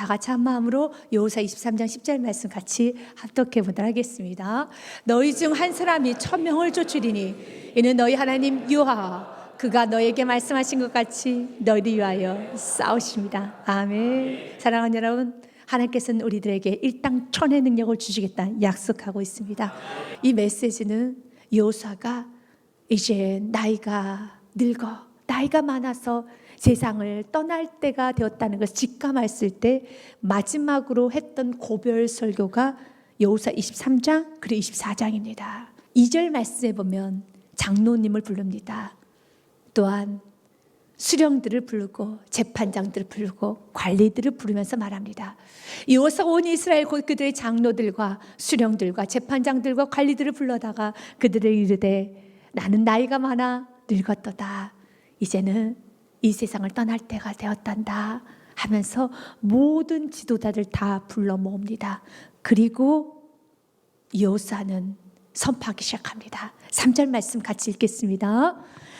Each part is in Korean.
다 같이 한 마음으로 여호수아 23장 10절 말씀 같이 합독해 보도록 하겠습니다. 너희 중 한 사람이 1000명을 쫓으리니 이는 너희 하나님 여호와 그가 너에게 말씀하신 것 같이 너희를 위하여 싸우십니다. 아멘. 사랑하는 여러분, 하나님께서는 우리들에게 일당 천의 능력을 주시겠다 약속하고 있습니다. 이 메시지는 여호수아가 이제 나이가 늙어 나이가 많아서 세상을 떠날 때가 되었다는 것을 직감했을 때 마지막으로 했던 고별 설교가 여호수아 23장 그리고 24장입니다. 2절 말씀에 보면 장로님을 부릅니다. 또한 수령들을 부르고 재판장들을 부르고 관리들을 부르면서 말합니다. 여호수아가 온 이스라엘 곧 그들의 장로들과 수령들과 재판장들과 관리들을 불러다가 그들을 이르되 나는 나이가 많아 늙었도다. 이제는 이 세상을 떠날 때가 되었단다 하면서 모든 지도자들 다 불러 모읍니다. 그리고 여호수아는 선포하기 시작합니다. 3절 말씀 같이 읽겠습니다.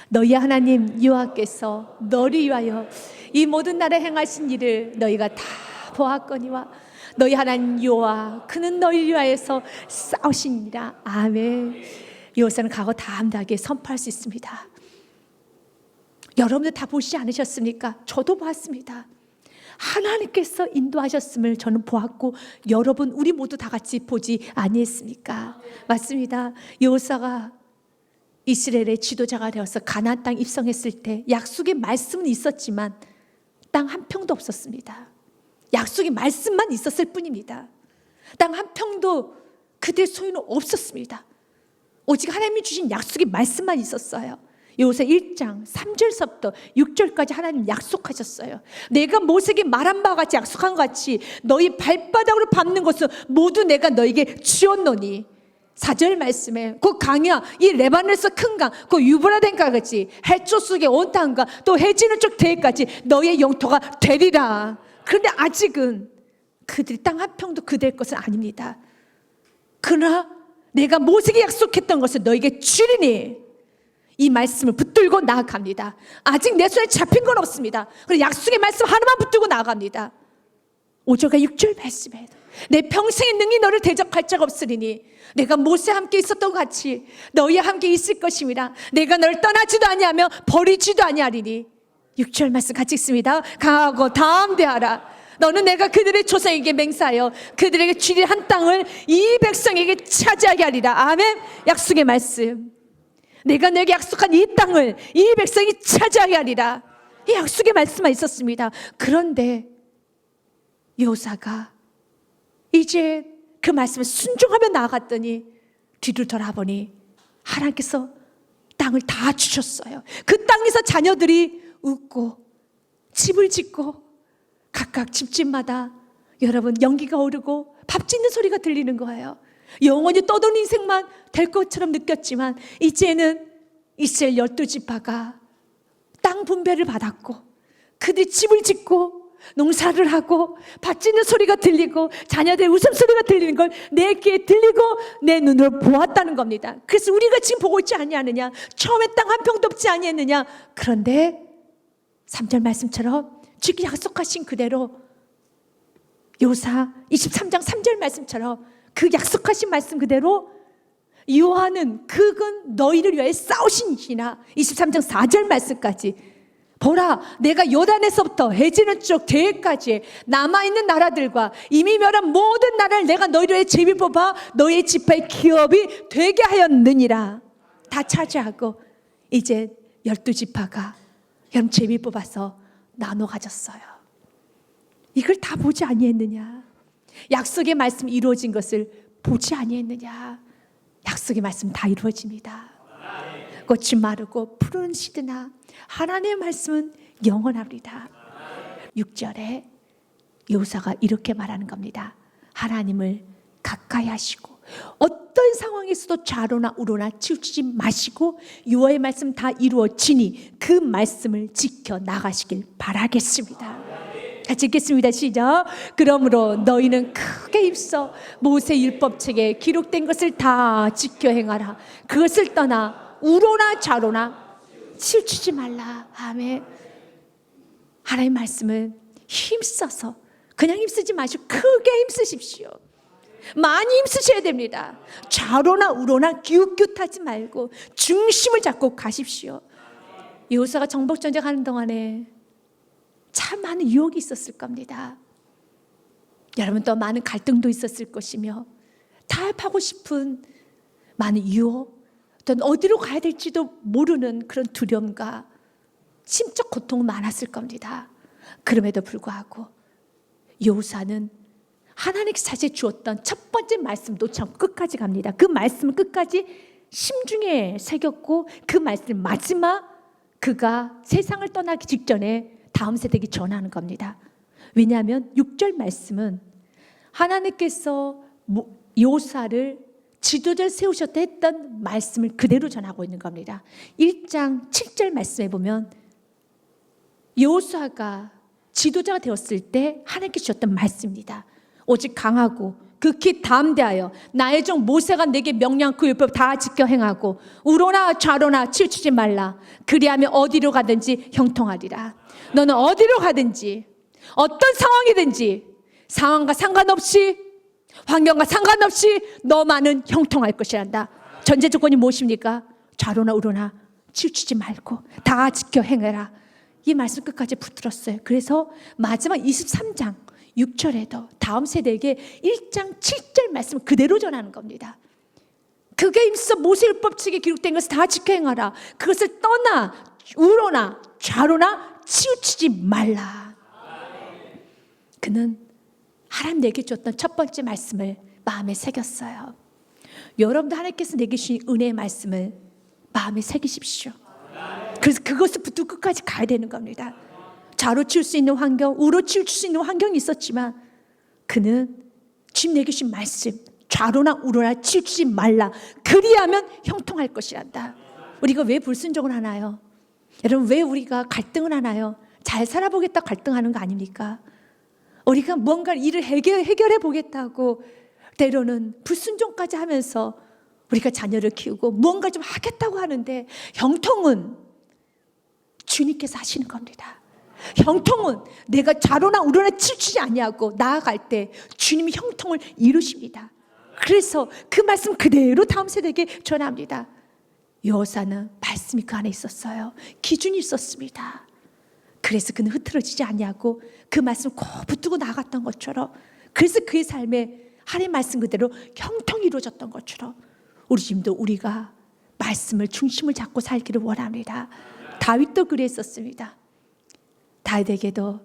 너희 하나님 여호와께서 너를 위하여 이 모든 나라에 행하신 일을 너희가 다 보았거니와 너희 하나님 여호와 그는 너희를 위하여서 싸우시니라. 아멘. 여호수아는 각오 담대하게 선포할 수 있습니다. 여러분들 다 보시지 않으셨습니까? 저도 봤습니다. 하나님께서 인도하셨음을 저는 보았고 여러분 우리 모두 다 같이 보지 아니했습니까? 맞습니다. 여호수아가 이스라엘의 지도자가 되어서 가나안 땅 입성했을 때 약속의 말씀은 있었지만 땅 한 평도 없었습니다. 약속의 말씀만 있었을 뿐입니다. 땅 한 평도 그들 소유는 없었습니다. 오직 하나님이 주신 약속의 말씀만 있었어요. 여호수아 1장 3절서부터 6절까지 하나님 약속하셨어요. 내가 모세에게 말한 바와 같이 약속한 것 같이 너희 발바닥으로 밟는 것을 모두 내가 너에게 주었노니 4절 말씀에 그 강이야 이 레바논에서 큰 강 그 유브라데강 같이 해초 속에 온 땅과 또 해지는 쪽 대까지 너의 영토가 되리라. 그런데 아직은 그들이 땅 한 평도 그될 것은 아닙니다. 그러나 내가 모세에게 약속했던 것을 너에게 주리니 이 말씀을 붙들고 나아갑니다. 아직 내 손에 잡힌 건 없습니다. 그래서 약속의 말씀 하나만 붙들고 나아갑니다. 5절과 6절 말씀에 내 평생의 능히 너를 대적할 자가 없으리니 내가 모세와 함께 있었던 것 같이 너희와 함께 있을 것입니다. 내가 너를 떠나지도 아니하며 버리지도 아니하리니 6절 말씀 같이 읽습니다. 강하고 담대하라. 너는 내가 그들의 조상에게 맹세하여 그들에게 주리라 한 땅을 이 백성에게 차지하게 하리라. 아멘. 약속의 말씀. 내가 너에게 약속한 이 땅을 이 백성이 차지하게 하리라. 이 약속의 말씀만 있었습니다. 그런데 여호수아가 이제 그 말씀을 순종하며 나아갔더니 뒤를 돌아보니 하나님께서 땅을 다 주셨어요. 그 땅에서 자녀들이 웃고 집을 짓고 각각 집집마다 여러분 연기가 오르고 밥 짓는 소리가 들리는 거예요. 영원히 떠도는 인생만 될 것처럼 느꼈지만 이제는 이스라엘 12지파가 땅 분배를 받았고 그들이 집을 짓고 농사를 하고 밭 짓는 소리가 들리고 자녀들의 웃음소리가 들리는 걸 내 귀에 들리고 내 눈으로 보았다는 겁니다. 그래서 우리가 지금 보고 있지 아니하느냐? 처음에 땅 한 평도 없지 아니했느냐? 그런데 3절 말씀처럼 주께 약속하신 그대로 여호수아 23장 3절 말씀처럼 그 약속하신 말씀 그대로 여호와는 그건 너희를 위하여 싸우신 이시나 23장 4절 말씀까지 보라 내가 요단에서부터 해지는 쪽 대해까지 남아있는 나라들과 이미 멸한 모든 나라를 내가 너희를 위해 제비 뽑아 너희의 지파의 기업이 되게 하였느니라. 다 차지하고 이제 12지파가 여러분 제비 뽑아서 나눠 가졌어요. 이걸 다 보지 아니했느냐? 약속의 말씀 이루어진 것을 보지 아니했느냐? 약속의 말씀 다 이루어집니다. 꽃이 마르고 푸른 시드나 하나님의 말씀은 영원합니다. 6절에 여호수아가 이렇게 말하는 겁니다. 하나님을 가까이 하시고 어떤 상황에서도 좌로나 우로나 치우치지 마시고 여호와의 말씀 다 이루어지니 그 말씀을 지켜 나가시길 바라겠습니다. 같이 읽겠습니다. 시작. 그러므로 너희는 크게 입서 모세 율법책에 기록된 것을 다 지켜 행하라. 그것을 떠나 우로나 좌로나 치우치지 말라. 아멘. 하나님의 말씀은 힘써서 그냥 힘쓰지 마시고 크게 힘쓰십시오. 많이 힘쓰셔야 됩니다. 좌로나 우로나 기웃기웃하지 말고 중심을 잡고 가십시오. 여호수아가 정복전쟁하는 동안에 참 많은 유혹이 있었을 겁니다. 여러분, 또 많은 갈등도 있었을 것이며 타협하고 싶은 많은 유혹, 또 어디로 가야 될지도 모르는 그런 두려움과 심적 고통은 많았을 겁니다. 그럼에도 불구하고 여호수아는 하나님께서 자신이 주었던 첫 번째 말씀 놓지 않고 끝까지 갑니다. 그 말씀을 끝까지 심중에 새겼고 그 말씀을 마지막 그가 세상을 떠나기 직전에 다음 세대에게 전하는 겁니다. 왜냐하면 6절 말씀은 하나님께서 여호수아를 지도자를 세우셨다 했던 말씀을 그대로 전하고 있는 겁니다. 1장 7절 말씀에 보면 여호수아가 지도자가 되었을 때 하나님께서 주셨던 말씀입니다. 오직 강하고 극히 담대하여 나의 종 모세가 내게 명령 그 율법 다 지켜 행하고 우로나 좌로나 치우치지 말라. 그리하면 어디로 가든지 형통하리라. 너는 어디로 가든지 어떤 상황이든지 상황과 상관없이 환경과 상관없이 너만은 형통할 것이란다. 전제 조건이 무엇입니까? 좌로나 우로나 치우치지 말고 다 지켜 행해라. 이 말씀 끝까지 붙들었어요. 그래서 마지막 23장 6절에도 다음 세대에게 1장 7절 말씀 그대로 전하는 겁니다. 그게 있어 모세율법책에 기록된 것을 다 지켜 행하라. 그것을 떠나 우로나 좌로나 치우치지 말라. 그는 하나님 내게 줬던 첫 번째 말씀을 마음에 새겼어요. 여러분도 하나님께서 내게 주신 은혜의 말씀을 마음에 새기십시오. 그래서 그것을 붙들고 끝까지 가야 되는 겁니다. 좌로 치울 수 있는 환경, 우로 치울 수 있는 환경이 있었지만 그는 주님 내게 주신 말씀 좌로나 우로나 치우치지 말라. 그리하면 형통할 것이란다. 우리가 왜 불순종을 하나요? 여러분, 왜 우리가 갈등을 하나요? 잘 살아보겠다 갈등하는 거 아닙니까? 우리가 뭔가 일을 해결해 보겠다고 때로는 불순종까지 하면서 우리가 자녀를 키우고 뭔가 좀 하겠다고 하는데 형통은 주님께서 하시는 겁니다. 형통은 내가 좌로나 우로나 치우치지 아니하고 나아갈 때 주님이 형통을 이루십니다. 그래서 그 말씀 그대로 다음 세대에게 전합니다. 여호수아는 말씀이 그 안에 있었어요. 기준이 있었습니다. 그래서 그는 흐트러지지 아니하고 그 말씀을 꼭 붙들고 나갔던 것처럼, 그래서 그의 삶에 하나님의 말씀 그대로 형통이 이루어졌던 것처럼 우리 지금도 우리가 말씀을 중심을 잡고 살기를 원합니다. 다윗도 그랬었습니다. 다윗에게도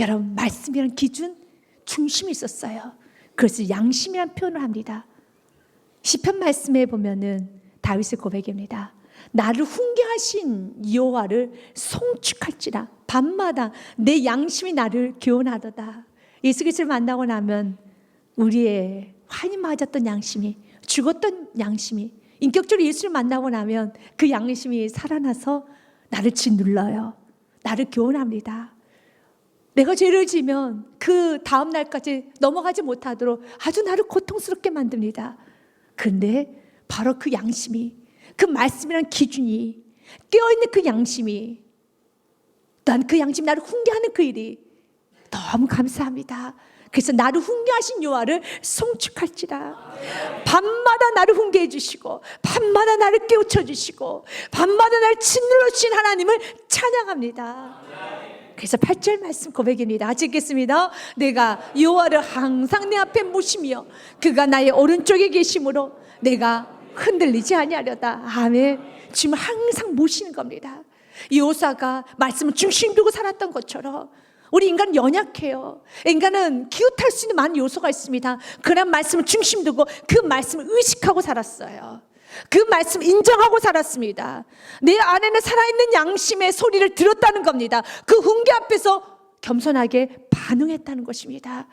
여러분 말씀이란 기준, 중심이 있었어요. 그래서 양심이란 표현을 합니다. 시편 말씀에 보면은 다윗의 고백입니다. 나를 훈계하신 여호와를 송축할지라 밤마다 내 양심이 나를 교훈하도다. 예수 그리스도를 만나고 나면 우리의 환히 맞았던 양심이, 죽었던 양심이 인격적으로 예수를 만나고 나면 그 양심이 살아나서 나를 짓눌러요. 나를 교훈합니다. 내가 죄를 지면 그 다음 날까지 넘어가지 못하도록 아주 나를 고통스럽게 만듭니다. 그런데 바로 그 양심이, 그 말씀이라는 기준이, 깨어있는 그 양심이, 난 그 양심이 나를 훈계하는 그 일이 너무 감사합니다. 그래서 나를 훈계하신 여호와를 송축할지라. 밤마다 나를 훈계해 주시고 밤마다 나를 깨우쳐 주시고 밤마다 나를 짓눌러 주신 하나님을 찬양합니다. 그래서 8절 말씀 고백입니다. 같이 읽겠습니다. 내가 여호와를 항상 내 앞에 모시며 그가 나의 오른쪽에 계심으로 내가 흔들리지 아니하려다. 아멘. 지금 항상 모시는 겁니다. 여호수아가 말씀을 중심 두고 살았던 것처럼 우리 인간은 연약해요. 인간은 기웃할 수 있는 많은 요소가 있습니다. 그런 말씀을 중심 두고 그 말씀을 의식하고 살았어요. 그 말씀을 인정하고 살았습니다. 내 안에는 살아있는 양심의 소리를 들었다는 겁니다. 그 훈계 앞에서 겸손하게 반응했다는 것입니다.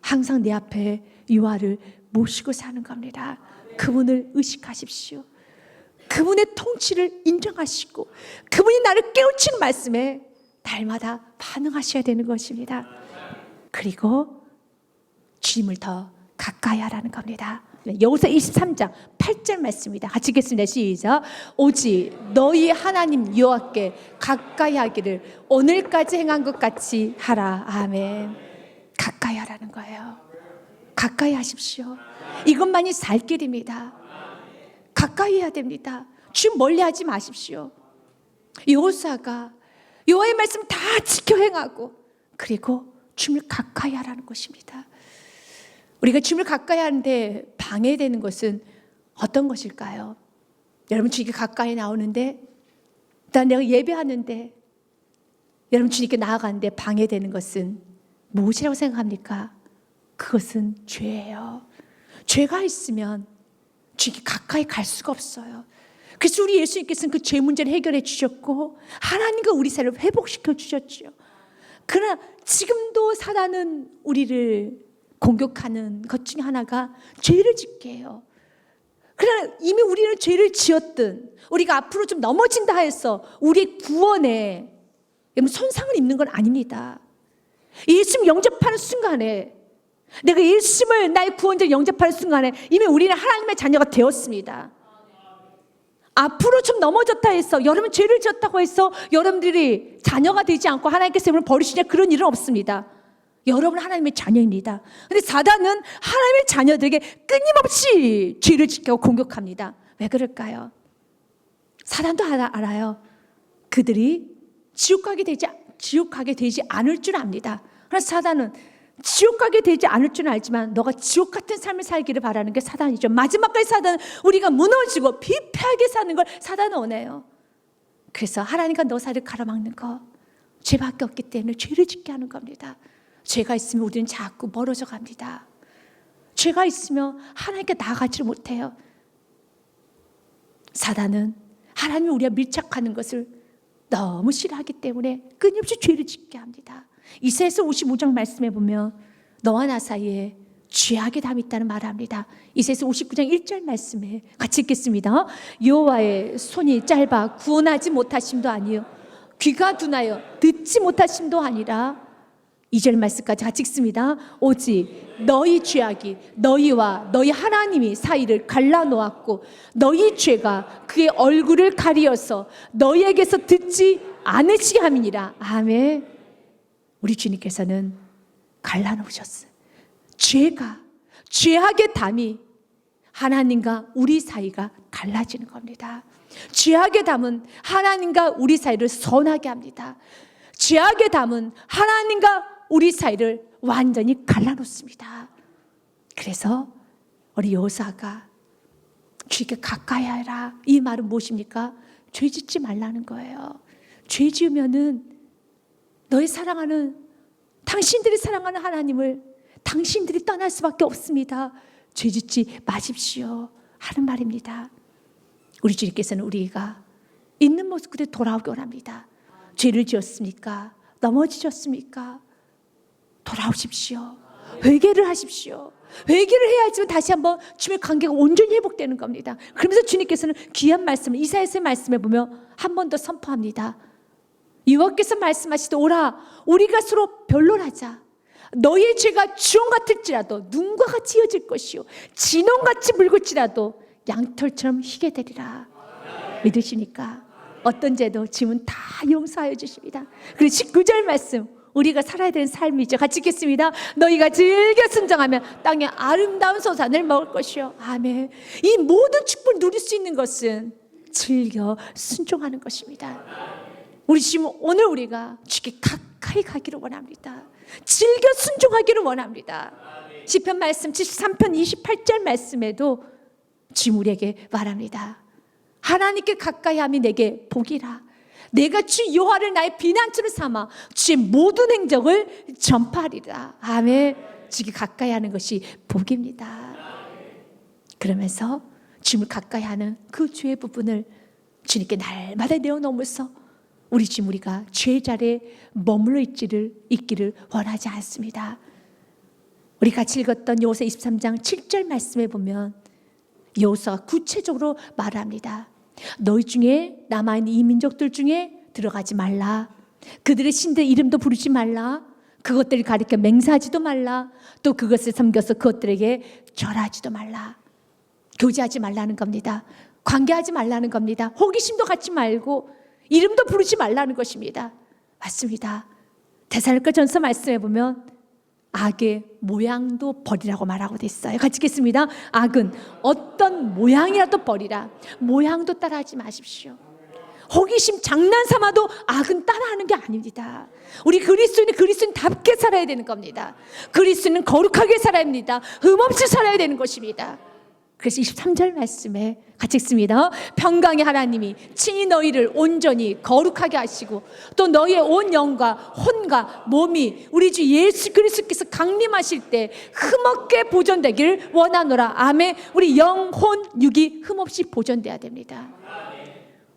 항상 내 앞에 여호와를 모시고 사는 겁니다. 그분을 의식하십시오. 그분의 통치를 인정하시고 그분이 나를 깨우치는 말씀에 날마다 반응하셔야 되는 것입니다. 그리고 주님을 더 가까이 하라는 겁니다. 여호수아 23장 8절 말씀입니다. 같이 읽겠습니다. 시작. 오직 너희 하나님 여호와께 가까이 하기를 오늘까지 행한 것 같이 하라. 아멘. 하라는 거예요. 가까이 하십시오. 이것만이 살 길입니다. 가까이 해야 됩니다. 주님 멀리하지 마십시오. 여호수아가 여호와의 말씀 다 지켜 행하고 그리고 주님을 가까이 하라는 것입니다. 우리가 주님을 가까이 하는데 방해되는 것은 어떤 것일까요? 여러분 주님께 가까이 나오는데 일단 내가 예배하는데 여러분 주님께 나아가는데 방해되는 것은 무엇이라고 생각합니까? 그것은 죄예요. 죄가 있으면 주님께 가까이 갈 수가 없어요. 그래서 우리 예수님께서는 그 죄 문제를 해결해 주셨고 하나님과 우리 사이를 회복시켜 주셨죠. 그러나 지금도 사단은 우리를 공격하는 것 중에 하나가 죄를 짓게 해요. 그러나 이미 우리는 죄를 지었든 우리가 앞으로 좀 넘어진다 해서 우리의 구원에 손상을 입는 건 아닙니다. 예수님 영접하는 순간에 내가 예수님을 나의 구원자로 영접하는 순간에 이미 우리는 하나님의 자녀가 되었습니다. 앞으로 좀 넘어졌다 해서 여러분 죄를 지었다고 해서 여러분들이 자녀가 되지 않고 하나님께서 여러분을 버리시냐 그런 일은 없습니다. 여러분 하나님의 자녀입니다. 그런데 사단은 하나님의 자녀들에게 끊임없이 죄를 지키고 공격합니다. 왜 그럴까요? 사단도 알아요. 그들이 지옥 가게 되지 않을 줄 압니다. 그러나 사단은 지옥 가게 되지 않을 줄은 알지만 너가 지옥 같은 삶을 살기를 바라는 게 사단이죠. 마지막까지 사단은 우리가 무너지고 비패하게 사는 걸 사단은 원해요. 그래서 하나님과 너 사이를 가로막는 거 죄밖에 없기 때문에 죄를 짓게 하는 겁니다. 죄가 있으면 우리는 자꾸 멀어져 갑니다. 죄가 있으면 하나님께 나아가지를 못해요. 사단은 하나님이 우리와 밀착하는 것을 너무 싫어하기 때문에 끊임없이 죄를 짓게 합니다. 이사야서 55장 말씀에 보면 너와 나 사이에 죄악의 담이 있다는 말을 합니다. 이사야서 59장 1절 말씀에 같이 읽겠습니다. 여호와의 손이 짧아 구원하지 못하심도 아니요 귀가 둔하여 듣지 못하심도 아니라 2절 말씀까지 같이 읽습니다. 오직 너희 죄악이 너희와 너희 하나님이 사이를 갈라놓았고 너희 죄가 그의 얼굴을 가리어서 너희에게서 듣지 않으시게 함이니라. 아멘. 우리 주님께서는 갈라놓으셨어요. 죄악의 담이 하나님과 우리 사이가 갈라지는 겁니다. 죄악의 담은 하나님과 우리 사이를 선하게 합니다. 죄악의 담은 하나님과 우리 사이를 완전히 갈라놓습니다. 그래서 우리 여호수아가 주님께 가까이 하라 이 말은 무엇입니까? 죄 짓지 말라는 거예요. 죄 지으면은 너희 사랑하는 당신들이 사랑하는 하나님을 당신들이 떠날 수밖에 없습니다. 죄 짓지 마십시오 하는 말입니다. 우리 주님께서는 우리가 있는 모습 그대로 돌아오기 원합니다. 죄를 지었습니까? 넘어지셨습니까? 돌아오십시오. 회개를 하십시오. 회개를 해야지만 다시 한번 주님의 관계가 온전히 회복되는 겁니다. 그러면서 주님께서는 귀한 말씀을 이사야서의 말씀에 보면 한 번 더 선포합니다. 여호와께서 말씀하시되 오라 우리가 서로 변론하자. 너희의 죄가 주홍 같을지라도 눈과 같이 이어질 것이요 진홍같이 붉을지라도 양털처럼 희게 되리라. 믿으시니까 어떤 죄도 지금은 다 용서하여 주십니다. 그리고 19절 말씀 우리가 살아야 되는 삶이죠. 같이 읽겠습니다. 너희가 즐겨 순종하면 땅에 아름다운 소산을 먹을 것이요. 아멘. 이 모든 축복을 누릴 수 있는 것은 즐겨 순종하는 것입니다. 우리 지금 오늘 우리가 주께 가까이 가기를 원합니다. 즐겨 순종하기를 원합니다. 시편 말씀 73편 28절 말씀에도 지금 우리에게 말합니다. 하나님께 가까이 함이 내게 복이라. 내가 주 여호와를 나의避難처로 삼아 주의 모든 행적을 전파하리라. 아멘. 주께 가까이 하는 것이 복입니다. 그러면서 주님을 가까이 하는 그 죄의 부분을 주님께 날마다 내어놓으면서 우리 지금 우리가 죄 자리에 머물러 있기를 원하지 않습니다. 우리 같이 읽었던 여호수아 23장 7절 말씀에 보면 여호수아가 구체적으로 말합니다. 너희 중에 남아있는 이 민족들 중에 들어가지 말라. 그들의 신들 이름도 부르지 말라. 그것들을 가리켜 맹세하지도 말라. 또 그것을 섬겨서 그것들에게 절하지도 말라. 교제하지 말라는 겁니다. 관계하지 말라는 겁니다. 호기심도 갖지 말고 이름도 부르지 말라는 것입니다. 맞습니다. 데살로니가 전서 말씀해 보면 악의 모양도 버리라고 말하고 됐어요. 같이 읽겠습니다. 악은 어떤 모양이라도 버리라. 모양도 따라하지 마십시오. 호기심 장난삼아도 악은 따라하는 게 아닙니다. 우리 그리스도인답게 살아야 되는 겁니다. 그리스도인은 거룩하게 살아야 합니다. 흠없이 살아야 되는 것입니다. 그래서 23절 말씀에 같이 읽습니다. 평강의 하나님이 친히 너희를 온전히 거룩하게 하시고 또 너희의 온 영과 혼과 몸이 우리 주 예수 그리스도께서 강림하실 때 흠없게 보존되길 원하노라. 아멘. 우리 영, 혼, 육이 흠없이 보존돼야 됩니다.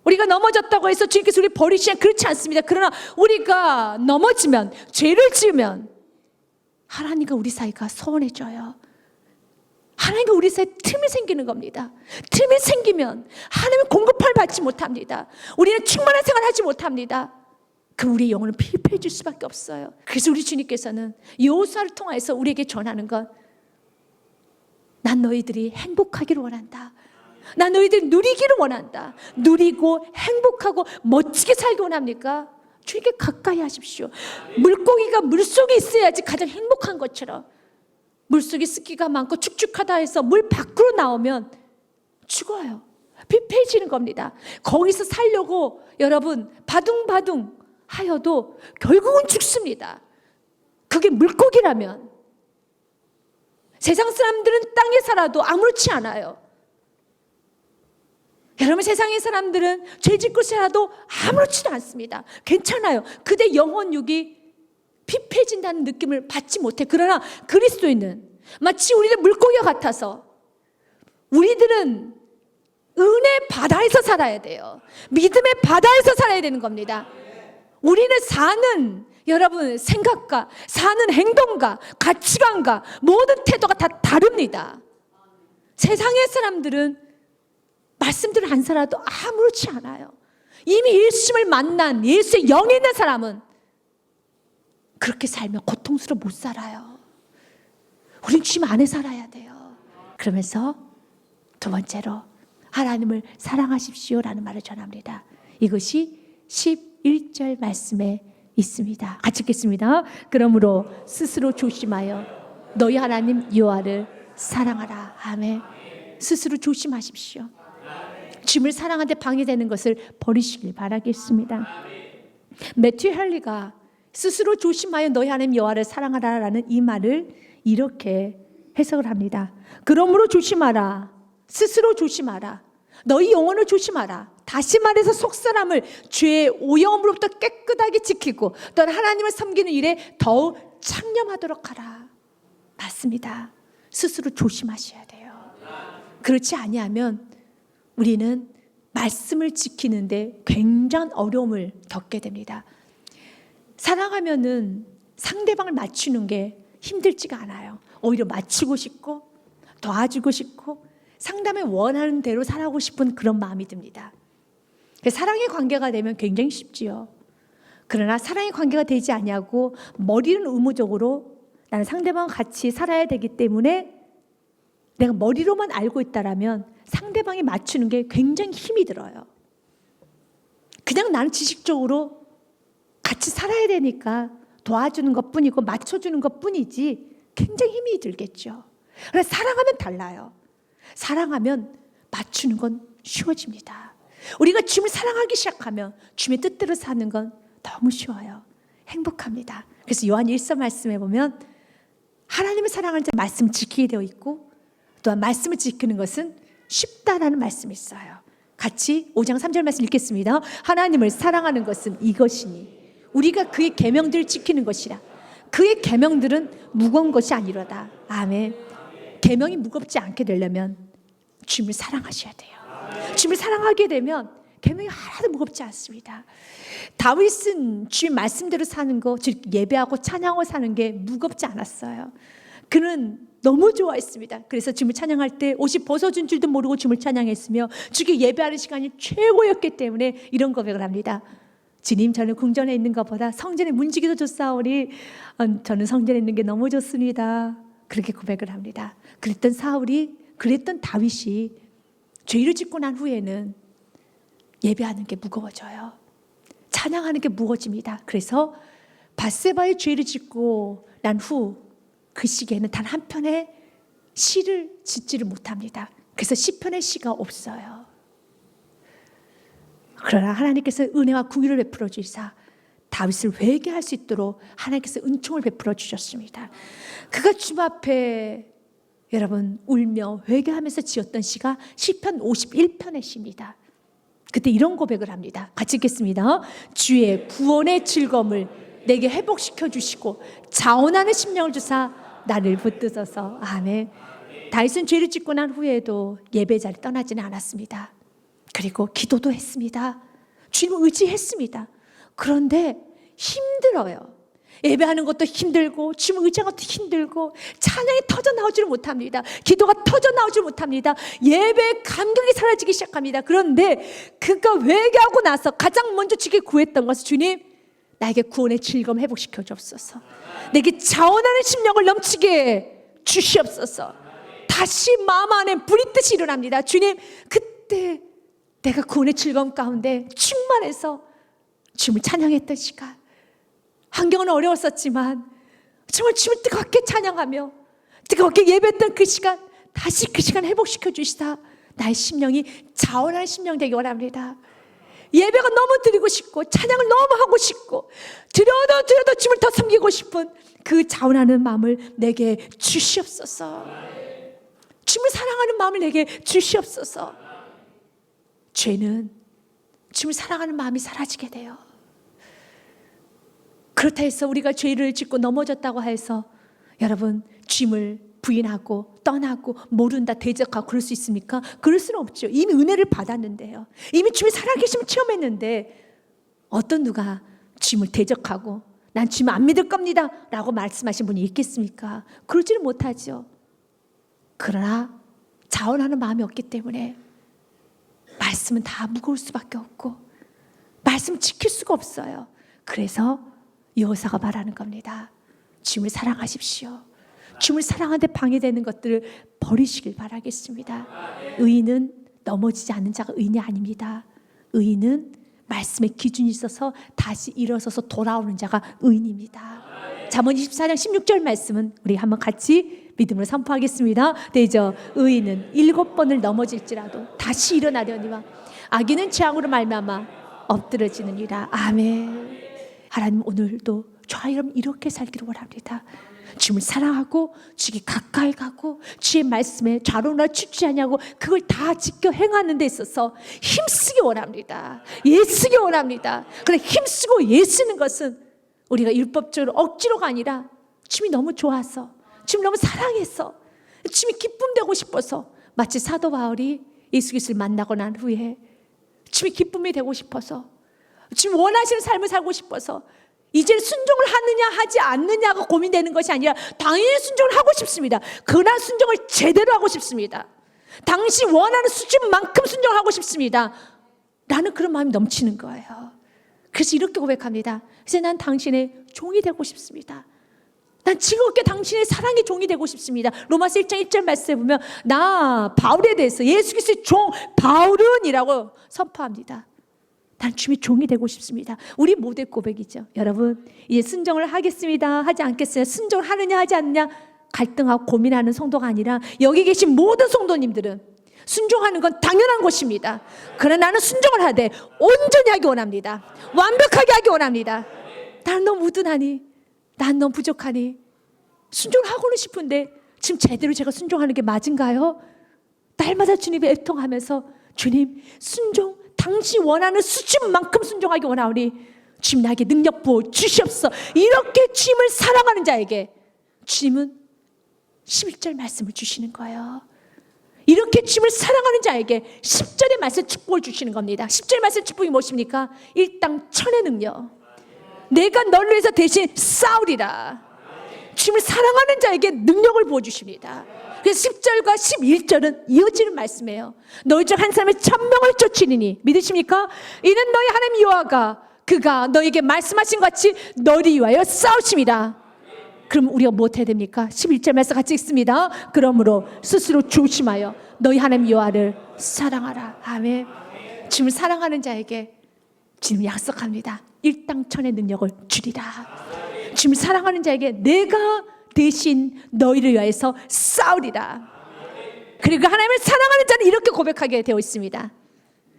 우리가 넘어졌다고 해서 주님께서 우리 버리시냐? 그렇지 않습니다. 그러나 우리가 넘어지면, 죄를 지으면 하나님과 우리 사이가 소원해져요. 하나님과 우리 사이에 틈이 생기는 겁니다. 틈이 생기면 하나님은 공급을 받지 못합니다. 우리는 충만한 생활을 하지 못합니다. 그럼 우리의 영혼은 피폐해질 수밖에 없어요. 그래서 우리 주님께서는 여호수아를 통해서 우리에게 전하는 건, 난 너희들이 행복하기를 원한다. 난 너희들이 누리기를 원한다. 누리고 행복하고 멋지게 살기 원합니까? 주님께 가까이 하십시오. 물고기가 물속에 있어야지 가장 행복한 것처럼, 물속에 습기가 많고 축축하다 해서 물 밖으로 나오면 죽어요. 피폐해지는 겁니다. 거기서 살려고 여러분 바둥바둥 하여도 결국은 죽습니다. 그게 물고기라면. 세상 사람들은 땅에 살아도 아무렇지 않아요. 여러분, 세상의 사람들은 죄 짓고 살아도 아무렇지도 않습니다. 괜찮아요. 그대 영혼 육이 피폐해진다는 느낌을 받지 못해. 그러나 그리스도인은 마치 우리는 물고기와 같아서 우리들은 은혜 바다에서 살아야 돼요. 믿음의 바다에서 살아야 되는 겁니다. 우리는 사는 여러분 생각과 사는 행동과 가치관과 모든 태도가 다 다릅니다. 세상의 사람들은 말씀대로 안 살아도 아무렇지 않아요. 이미 예수님을 만난 예수의 영이 있는 사람은 그렇게 살면 고통스러워 못 살아요. 우린 주님 안에 살아야 돼요. 그러면서 두 번째로 하나님을 사랑하십시오라는 말을 전합니다. 이것이 11절 말씀에 있습니다. 같이 읽겠습니다. 그러므로 스스로 조심하여 너희 하나님 여호와를 사랑하라. 아멘. 스스로 조심하십시오. 주님을 사랑하는데 방해되는 것을 버리시길 바라겠습니다. 매튜 헨리가 스스로 조심하여 너희 하나님 여호와를 사랑하라라는 이 말을 이렇게 해석을 합니다. 그러므로 조심하라. 스스로 조심하라. 너희 영혼을 조심하라. 다시 말해서 속사람을 죄의 오염으로부터 깨끗하게 지키고 또 하나님을 섬기는 일에 더욱 창념하도록 하라. 맞습니다. 스스로 조심하셔야 돼요. 그렇지 아니하면 우리는 말씀을 지키는데 굉장한 어려움을 겪게 됩니다. 사랑하면은 상대방을 맞추는 게 힘들지가 않아요. 오히려 맞추고 싶고 도와주고 싶고 상대방이 원하는 대로 살아가고 싶은 그런 마음이 듭니다. 사랑의 관계가 되면 굉장히 쉽지요. 그러나 사랑의 관계가 되지 아니하고 머리는 의무적으로 나는 상대방과 같이 살아야 되기 때문에 내가 머리로만 알고 있다라면 상대방이 맞추는 게 굉장히 힘이 들어요. 그냥 나는 지식적으로 같이 살아야 되니까 도와주는 것뿐이고 맞춰주는 것뿐이지 굉장히 힘이 들겠죠. 그래서 사랑하면 달라요. 사랑하면 맞추는 건 쉬워집니다. 우리가 주님을 사랑하기 시작하면 주님의 뜻대로 사는 건 너무 쉬워요. 행복합니다. 그래서 요한 1서 말씀에 보면 하나님을 사랑하는 자 말씀 지키게 되어 있고 또한 말씀을 지키는 것은 쉽다라는 말씀이 있어요. 같이 5장 3절 말씀 읽겠습니다. 하나님을 사랑하는 것은 이것이니 우리가 그의 계명들을 지키는 것이라. 그의 계명들은 무거운 것이 아니로다. 아멘. 계명이 무겁지 않게 되려면 주님을 사랑하셔야 돼요. 주님을 사랑하게 되면 계명이 하나도 무겁지 않습니다. 다윗은 주님 말씀대로 사는 거, 즉 예배하고 찬양하고 사는 게 무겁지 않았어요. 그는 너무 좋아했습니다. 그래서 주님을 찬양할 때 옷이 벗어진 줄도 모르고 주님을 찬양했으며 주께 예배하는 시간이 최고였기 때문에 이런 고백을 합니다. 주님, 저는 궁전에 있는 것보다 성전에 문지기도 좋사오니 저는 성전에 있는 게 너무 좋습니다. 그렇게 고백을 합니다. 그랬던 다윗이 죄를 짓고 난 후에는 예배하는 게 무거워져요. 찬양하는 게 무거워집니다. 그래서 밧세바의 죄를 짓고 난 후 그 시기에는 단 한 편의 시를 짓지를 못합니다. 그래서 시편의 시가 없어요. 그러나 하나님께서 은혜와 궁유를 베풀어 주시사 다윗을 회개할 수 있도록 하나님께서 은총을 베풀어 주셨습니다. 그가 주님 앞에 여러분 울며 회개하면서 지었던 시가 시편 51편의 시입니다. 그때 이런 고백을 합니다. 같이 읽겠습니다. 주의 구원의 즐거움을 내게 회복시켜 주시고 자원하는 심령을 주사 나를 붙드소서. 아멘. 다윗은 죄를 짓고 난 후에도 예배 자리 떠나지는 않았습니다. 그리고 기도도 했습니다. 주님을 의지했습니다. 그런데 힘들어요. 예배하는 것도 힘들고 주님을 의지하는 것도 힘들고 찬양이 터져 나오지를 못합니다. 기도가 터져 나오지 못합니다. 예배의 감격이 사라지기 시작합니다. 그런데 그가 회개하고 나서 가장 먼저 주께 구했던 것은 주님 나에게 구원의 즐거움 회복시켜 주옵소서. 내게 자원하는 심령을 넘치게 주시옵소서. 다시 마음 안에 불이 뜨시 일어납니다. 주님 그때 내가 구원의 즐거움 가운데 충만해서 주님을 찬양했던 시간, 환경은 어려웠었지만 정말 주님을 뜨겁게 찬양하며 뜨겁게 예배했던 그 시간, 다시 그 시간 회복시켜 주시다 나의 심령이 자원하는 심령 되기 원합니다. 예배가 너무 드리고 싶고 찬양을 너무 하고 싶고 드려도 주님을 더 섬기고 싶은 그 자원하는 마음을 내게 주시옵소서. 주님을 사랑하는 마음을 내게 주시옵소서. 죄는 주님을 사랑하는 마음이 사라지게 돼요. 그렇다 해서 우리가 죄를 짓고 넘어졌다고 해서 여러분 주님을 부인하고 떠나고 모른다 대적하고 그럴 수 있습니까? 그럴 수는 없죠. 이미 은혜를 받았는데요. 이미 주님의 살아계심을 체험했는데 어떤 누가 주님을 대적하고 난 주님 안 믿을 겁니다 라고 말씀하신 분이 있겠습니까? 그러지는 못하죠. 그러나 자원하는 마음이 없기 때문에 말씀은 다 무거울 수밖에 없고 말씀 지킬 수가 없어요. 그래서 여호사가 말하는 겁니다. 주님을 사랑하십시오. 주님을 사랑하는데 방해되는 것들을 버리시길 바라겠습니다. 의인은 넘어지지 않는 자가 의인이 아닙니다. 의인은 말씀의 기준이 있어서 다시 일어서서 돌아오는 자가 의인입니다. 잠언 24장 16절 말씀은 우리 한번 같이 믿음으로 선포하겠습니다. 되죠? 의인은 7번을 넘어질지라도 다시 일어나려니와 악인은 재앙으로 말미암아 엎드러지느니라. 아멘. 하나님 오늘도 저와 여러분 이렇게 살기를 원합니다. 주님을 사랑하고 주께 가까이 가고 주의 말씀에 좌로나 취지하냐고 그걸 다 지켜 행하는 데 있어서 힘쓰기 원합니다. 애쓰기 원합니다. 그래 힘쓰고 애쓰는 것은 우리가 율법적으로 억지로가 아니라 주님이 너무 좋아서 주님 너무 사랑해서 주님이 기쁨 되고 싶어서 마치 사도 바울이 예수 그리스도를 만나고 난 후에 주님이 기쁨이 되고 싶어서 주님 원하시는 삶을 살고 싶어서 이제 순종을 하느냐 하지 않느냐가 고민되는 것이 아니라 당연히 순종을 하고 싶습니다. 그러나 순종을 제대로 하고 싶습니다. 당신 원하는 수준만큼 순종을 하고 싶습니다 라는 그런 마음이 넘치는 거예요. 그래서 이렇게 고백합니다. 이제 난 당신의 종이 되고 싶습니다. 난 즐겁게 당신의 사랑의 종이 되고 싶습니다. 로마서 1장 1절 말씀에 보면 나 바울에 대해서 예수 그리스도의 종 바울은이라고 선포합니다. 난 주님의 종이 되고 싶습니다. 우리 모두의 고백이죠. 여러분 이제 순종을 하겠습니다 하지 않겠어요? 순종을 하느냐 하지 않느냐 갈등하고 고민하는 성도가 아니라 여기 계신 모든 성도님들은 순종하는 건 당연한 것입니다. 그러나 나는 순종을 하되 온전히 하기 원합니다. 완벽하게 하기 원합니다. 나는 너무 우둔하니 난 너무 부족하니 순종을 하고는 싶은데 지금 제대로 제가 순종하는 게 맞은가요? 날마다 주님의 애통하면서 주님 순종 당신 원하는 수준만큼 순종하기 원하오니 주님 나에게 능력 부어 주시옵소서. 이렇게 주님을 사랑하는 자에게 주님은 11절 말씀을 주시는 거예요. 이렇게 주님을 사랑하는 자에게 10절의 말씀 축복을 주시는 겁니다. 10절 말씀 축복이 무엇입니까? 일당 천의 능력. 내가 너를 위해서 대신 싸우리라. 주님을 사랑하는 자에게 능력을 부어주십니다. 그래서 10절과 11절은 이어지는 말씀이에요. 너희 중 한 사람의 1000명을 쫓으리니 믿으십니까? 이는 너희 하나님 여호와가 그가 너에게 말씀하신 것 같이 너를 위하여 싸우십니다. 그럼 우리가 무엇 해야 됩니까? 11절 말씀 같이 읽습니다. 그러므로 스스로 조심하여 너희 하나님 여호와를 사랑하라. 아멘. 주님을 사랑하는 자에게 주님 약속합니다. 일당 천의 능력을 주리라. 주님을 사랑하는 자에게 내가 대신 너희를 위하여서 싸우리라. 그리고 하나님을 사랑하는 자는 이렇게 고백하게 되어 있습니다.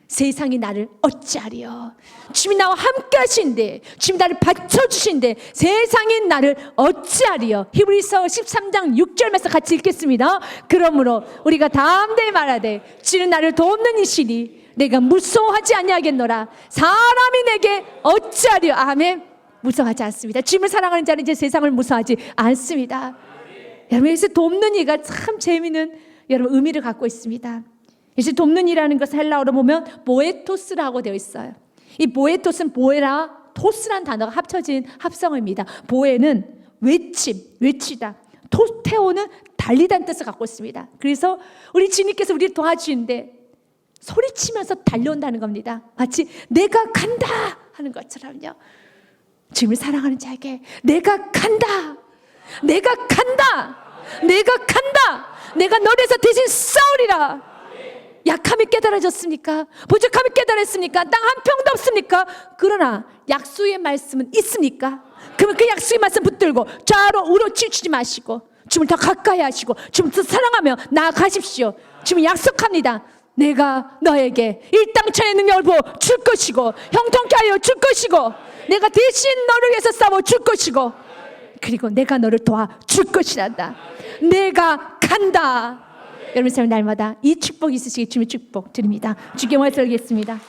세상이 나를 어찌하리요. 주님이 나와 함께 하신데, 주님이 나를 받쳐주신데 세상이 나를 어찌하리요. 히브리서 13장 6절 말씀 같이 읽겠습니다. 그러므로 우리가 담대히 말하되 주는 나를 돕는 이시니 내가 무서워하지 아니하겠노라. 사람이 내게 어찌하리요. 아멘. 무서워하지 않습니다. 주님을 사랑하는 자는 이제 세상을 무서워하지 않습니다. 여러분, 여기서 돕는 이가 참 재미있는 여러분 의미를 갖고 있습니다. 이제 돕는 이라는 것을 헬라어로 보면 보에토스라고 되어 있어요. 이 보에토스는 보에라 토스라는 단어가 합쳐진 합성어입니다. 보에는 외침, 외치다. 토테오는 달리다는 뜻을 갖고 있습니다. 그래서 우리 주님께서 우리를 도와주는데 소리치면서 달려온다는 겁니다. 마치 내가 간다 하는 것처럼요. 주님을 사랑하는 자에게 내가 간다, 내가 간다, 내가 간다, 내가 너를 위해서 대신 싸우리라. 약함이 깨달아졌습니까? 부족함이 깨달았습니까? 땅 한 평도 없습니까? 그러나 약수의 말씀은 있습니까? 그러면 그 약수의 말씀 붙들고 좌로 우로 치우치지 마시고 주님을 더 가까이 하시고 주님을 더 사랑하며 나아가십시오. 주님이 약속합니다. 내가 너에게 이 땅천의 능력을 부어 줄 것이고 형통케 하여 줄 것이고 내가 대신 너를 위해서 싸워 줄 것이고 그리고 내가 너를 도와줄 것이란다. 내가 간다. 여러분 삶 날마다 이 축복이 있으시길 주님의 축복 드립니다. 주께 말씀 드리겠습니다.